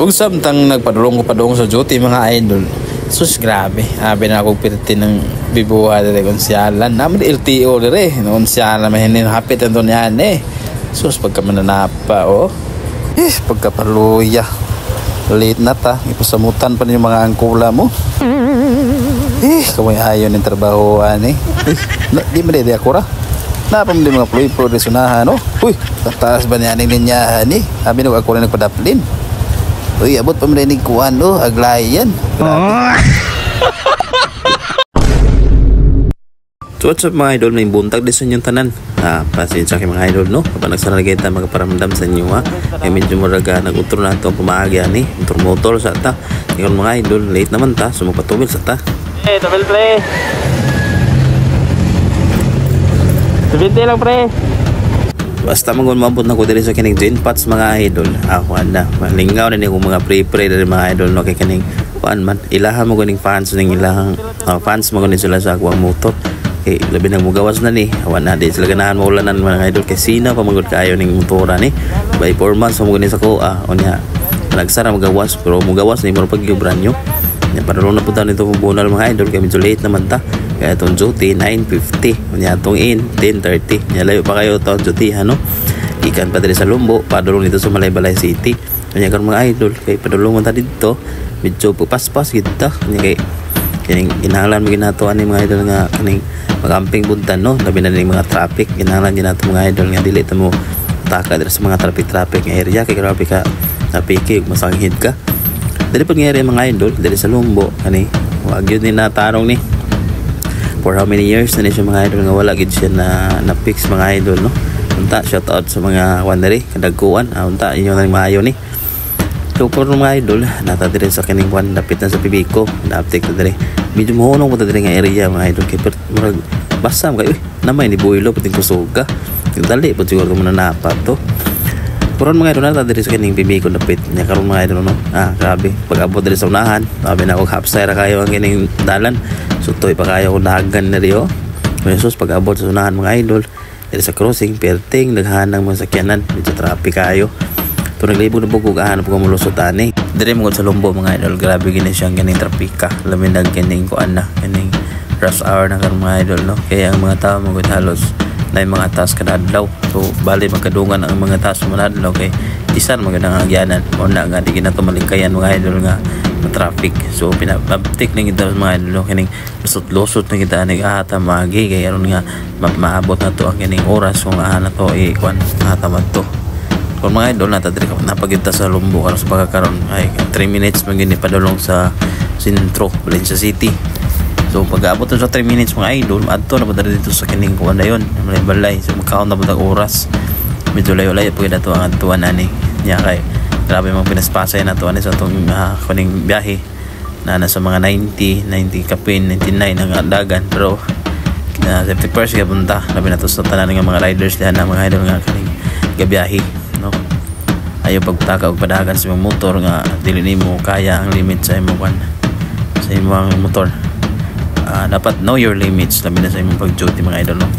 Kung samtang nagpadulong ko padung sa duty mga idol, sus grabe, abi na akong pirti ng bibuha dere kung siyalan naman LTO dere noon siyalan mahinin hapit ang doon yan sus pagka mananapa pagkapaluya late na ta ipasamutan pa niyo mga angkula mo kamay ayon ng trabahoan di madede ako ra napamili mga pro resunahan tataas ba niya ng linyahan abi na ako rin nagpadaplin abot pa marinig kuhan aglay yan So what's up mga idol, may buntag din sa inyong tanan pasensya kayo mga idol no kapag nagsaragay tayo magparamdam sa inyo medyo maraga nag-utro na ito ang pumahagyan motor sa ta ikaw mga idol, late naman ta sumapatubil sa ta double play 70 lang pre basta mabot na ko dito sa kining Gen Pots mga idol ako na malingaw na niyo mga pre-pre dito mga idol no kay kining man ilahan mo ganing fans ning ilahang fans mo ganing sila sa akong motor labi nang mugawas na ni awan na di sila ganahan maulanan mga idol kay sina pa magud kayo ning motora ni by 4 months mo ganing sa ko onya nagsara magawas pero mugawas ni mo pag-gibran nyo padulong na punta nito bunal mga idol kay medyo late naman ta kaya itong duty 9:50 onya itong in 10:30 layo pa kayo itong duty ikan pa diri sa Lumbo padulong dito sa Malaybalay City onya karon mga idol kay padulong ta dito medyo paspas kita onya kay kining ginahalan mo ginatuan ni mga idol nga kining magamping buntan no labi na ning mga traffic ginahalan ginato mga idol nga dili ta mo taka diri sa mga traffic nga area kay grabe ka napiki masanghid ka dili pud nga area mga idol diri sa Lumbo kani wag yun ni natarong ni for how many years na siya mga idol nga wala gid siya na fix mga idol no unta shout out sa mga wanderi kadagkuan unta inyo nang maayo ni so for mga idol nata dire sa kining kwan dapit na sa Pibico na-update na dire medyo mahunong po dire nga area mga idol kay murag basam kay namay ni Builo puting kusuga dali po siguro ko mananapa to puron mga idol nata dire sa kining Pibico dapit nya karon mga idol no grabe pag abot dire sa unahan sabi na og half side kayo ang kining dalan sutoy pa kayo kung nahagan na riyo Jesus pag abot sa unahan mga idol dire sa crossing perting naghanang mga sakyanan medyo traffic kayo ito naglibog na bugog ahanap ko mulusot ani dire mo sa Lumbo mga idol grabe gini siyang ganing trapika lamin na ganing kuan na ganing rush hour na karon mga idol no kaya ang mga tao magud halos na yung mga taas kada adlaw so bali magkadungan ang mga taas mga adlaw kay isan magandang agyanan o na nga di ginatumalikayan mga idol nga traffic so pinaptik na kita mga idol kining lusot na kita nag-ahata magi kaya aron nga maabot na to ang kining oras kung ahan na to kuan ahata to kung mga idol napagita sa Lumbo karon sa pagkakaroon ay 3 minutes magini padulong sa sentro Valencia City so pag-abot sa 3 minutes mga idol adto na padala dito sa kining kuan dayon balay so magkaon na pud oras medyo layo-layo pud dato ang atuan ani nya kay grabe mga pinaspasay na to ani sa tong kuning biyahe na nasa mga 90 kapin 99 ang dagan pero safety first kaya punta labi na to sa tanan nga mga riders dihan na mga idol nga kining gabiyahe no ayo pagtaka og padagan sa imong motor nga dili nimo kaya ang limit sa imong sa imong motor dapat know your limits labi na sa imong pag-duty mga idol no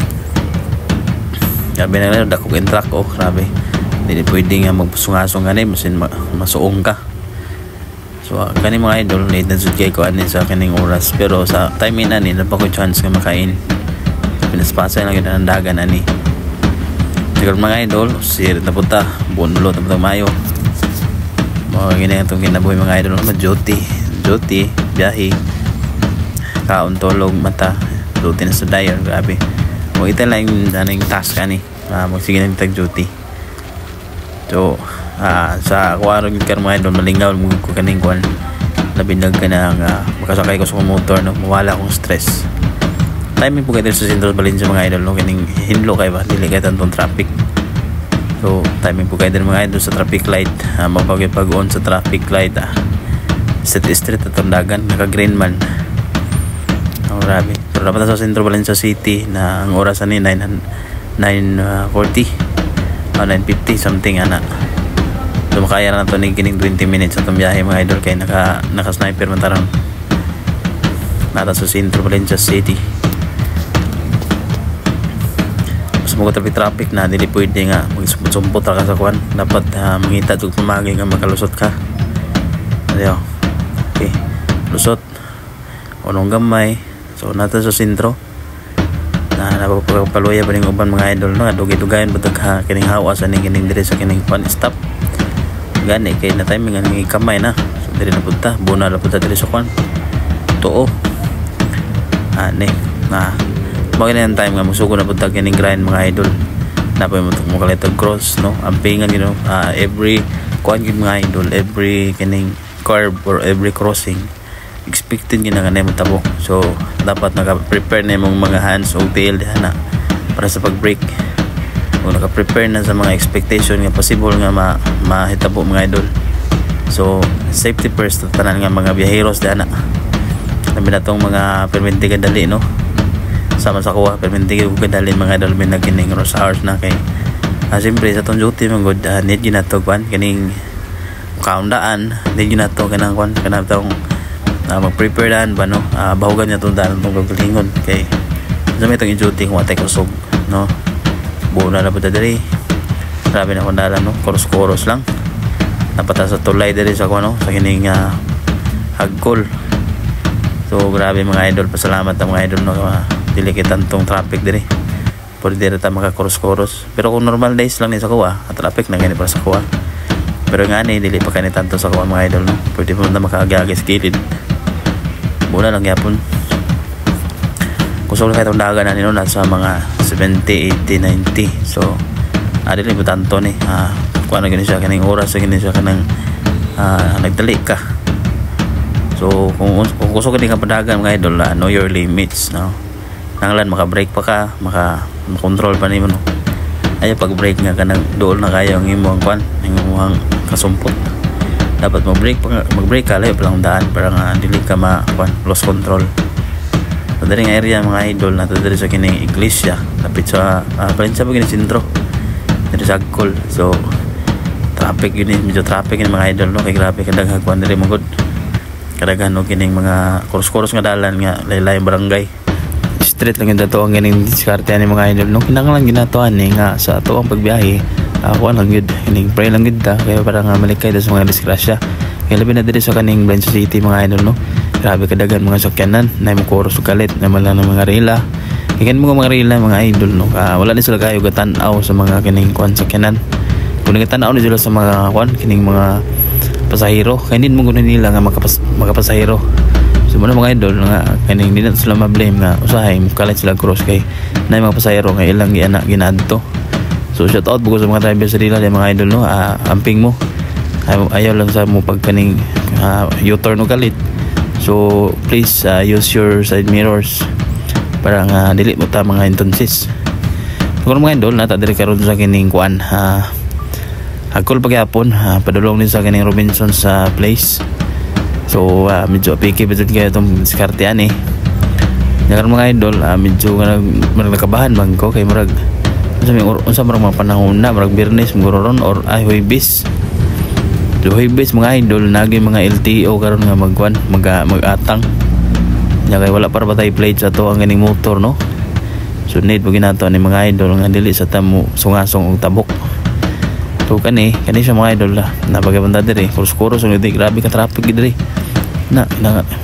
grabe na dako kay truck grabe dili pwede nga magpasungasong ani masin masuong ka so kani mga idol late na jud kay ko ani sa kaning oras pero sa time ani na pa ko chance nga makain pinaspasa lang gyud ang dagan ani siguro mga idol sirit na punta buon mulot na mayo mga ganyan itong kinabuhi mga idol duty biyahe kaon tulog mata duty na sa dyer grabe o ito lang yung task ani magsige na tag duty so sa kuwaro yung mga idol malingaw ko kaning kuwan labindag ka na makasakay ko sa motor no mawala akong stress timing po kayo sa Central Valencia mga idol no kining hinlo kayo ba dili kayo tantong traffic so timing po kayo mga idol sa traffic light mapag-on sa traffic light set street at dagan naka green man grabe pero dapat sa Central Valencia City na ang oras ni 9:40 o 9:50 something ana so makaya na to ni kining 20 minutes atong biyahe mga idol kay naka sniper man tarang nata sa Central Valencia City mo traffic na dili pwede nga magsumpot-sumpot ka sa kuan dapat mangita og pamagi nga makalusot ka Ayo. Okay. Lusot. Unong gamay. So nato sa sentro. Na napapagaluya pa ning uban mga idol no. Dugi-dugayon butag ha kining hawa sa ning kining dire sa kining pan stop. Gani kay na timing ang kamay na. So dire na punta. Buna na punta dire sa kwan. Tuo. Ani. Na maganda yung time nga musugo na punta kining grind mga idol. Napay mo kalitag cross no. Ampingan you know every kuan gid mga idol, every kining curve or every crossing expected gid nga mo tabok. So dapat naka-prepare na imong mga hands o tail diha na para sa pag-brake. Kung naka-prepare na sa mga expectation nga possible nga mahitabo mga idol. So safety first tanan nga mga biyaheros diha na. Labi na tong mga perminti kadali no. Sama sa kuha perminti kadali mga idol may nagining rush hours na kay siyempre sa tong duty mga good need yun na to kwan kaning kaundaan need yun na to kanang kwan kanang tong mag-prepare daan ba no bahugan niya itong daan itong pagpalingon kay sa may itong duty kung atay kusog no buo na po dali grabe na kung dala no koros lang napata sa tulay dali sa kwan no sa kining hagkol. So grabe mga idol, pasalamat ang mga idol no dili kitang tong traffic diri pwede diri ta maka-koros pero kung normal days lang ni sa kuha at traffic na gani para sa kuha pero nga ni dili pa kani tanto sa kuha mga idol no pwede mo na makaagagis gilid muna lang yapon kusog na itong daga na nino nasa mga 70, 80, 90 so dili mo tanto ni kung ano gani siya kaning oras gani siya kanang nagdali ka. So kung kusog ka din ka padagan mga idol know your limits no nanglan maka-brake pa ka maka-control pa nimo no ay pag-brake nga kanang dool na kayo ang imong kwan ang imong kasumpot dapat mag-brake ka layo pa lang daan para nga dili ka lost control. So daring area mga idol nato diri sa kining iglesia lapit sa Valencia pa kining sentro diri sa Agcol. So traffic yun medyo traffic yun mga idol no kay grabe kadaghan kwan diri mo good kadaghan no kining mga koros nga dalan nga laylay barangay street lang yung dato ang ganing diskarte ni mga idol no kinahanglan ginatuan ni nga sa ato ang pagbiyahe ako lang gud kining pray lang gud ta kaya para nga malikay sa mga disgrasya kaya labi na diri sa kaning Valencia City mga idol no grabe kadaghan mga sakyanan na mo koros kalit na mala ng mga rila kikan mga rila mga idol no wala ni sila kayo gatan-aw sa mga kining kwan sakyanan kung nagatan-aw ni sila sa mga kwan kining mga pasahero kaya hindi mo guna nila nga makapasahero. So muna mga idol nga kaning di na sila ma-blame nga usahay kalit sila cross kay na mga pasahero nga ilang ginadto. So shout out bugo sa mga driver sa dila mga idol no amping mo ayaw lang sa mo pag kaning U-turn o kalit. So please use your side mirrors para nga dili mo ta mga instances. So mga idol nata diri karon sa kining kuan Agcol pagyapon padulong din sa kining Robinson sa place. So medyo apiki budget kaya itong diskartean Yakan mga idol medyo nagkabahan man ko kay murag unsa marag mga panahon na murag Biyernes mugoron or Huwebes. So Huwebes mga idol nagi mga LTO karon nga mag-atang. Ya kay wala para batay plate sa to ang ganing motor no. So need mo ginato ni mga idol nga dili sa tamo sungasong og tabok. So kani siya mga idol na pagabanda diri kuros-kuros ug grabe ka traffic diri na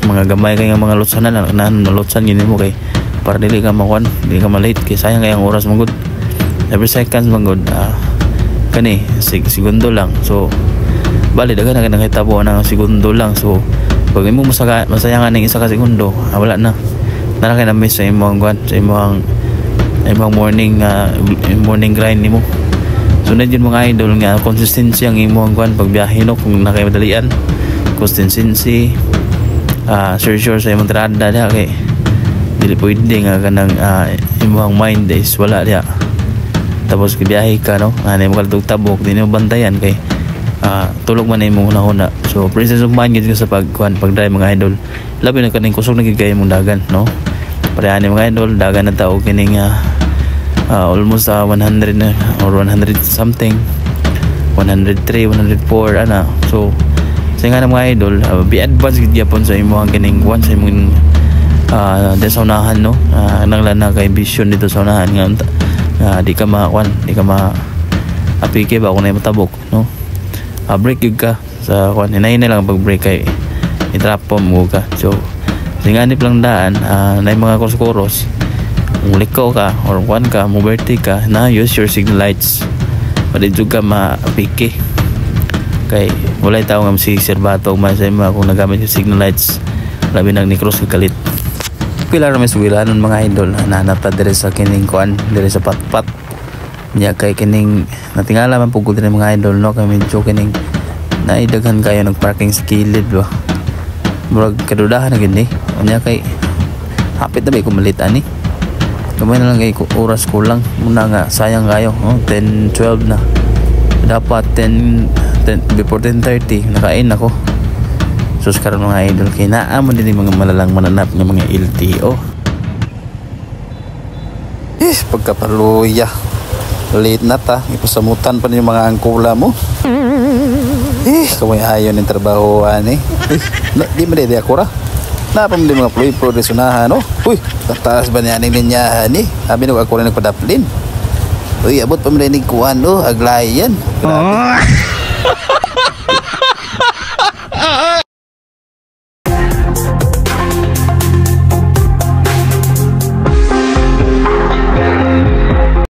mga gamay kay nga mga lutsanan na lutsan gini mo kay para dili ka makuan dili ka malate kay sayang kay ang oras mo gud every seconds man gud kani segundo lang. So bali dagan na hitabo ng segundo lang. So pag imo masayangan ng isa ka segundo wala na kay na miss sa imong kuan sa imong morning grind nimo. Sunod yun mga idol nga consistency ang imong kuan pagbiyahe no kung nakaimadalian consistency sure sa imong trada diha kay dili pwede nga kanang imong mind is wala diha tapos gibiyahe ka no ani mo kaltog tabok dinyo bantayan kay tulog man imong una. So presence of mind gid ka sa pag-drive mga idol labi na kaning kusog na gid kay imong dagan no pareha ni mga idol dagan na tao kining almost 100 na or 100 something 103 104 ana. So sa nga mga idol be advanced gid yapon sa imong kining one sa imong desaunahan no nanglan na kay vision dito sa unahan nga di ka apike ba kung na matabok no break yun ka sa kuan hinay lang pag break kay itrapo mo ka. So singanip lang daan na mga kuros kung liko ka or kuan ka moberty ka na use your signal lights pwede juga mapiki kay walay tao nga si serbato masay ma kung nagamit yung signal lights labi nang ni cross kalit pilar may suwilanon mga idol nanap ta dire sa kining kuan dire sa patpat nya kay kining natingala man pugod dire mga idol no kay medyo kining naidaghan kayo ng parking sa kilid ba murag kadudahan na gini nya kay hapit na ba kumalit ani kamay na lang kay oras kulang muna nga sayang kayo 10-12 na dapat 10 before 10:30 nakain ako sus karon mga idol kay naa mo din mga malalang mananap ng mga LTO pagkapaluya late na ta ipasamutan pa yung mga angkula mo kaway ayon ng trabaho ani di man di ako ra na pa mo mga pro resunahan no tataas ba niya ning linyahan ni abi no ako rin nagpadaplin abot pa mo ning kuan aglayan grabe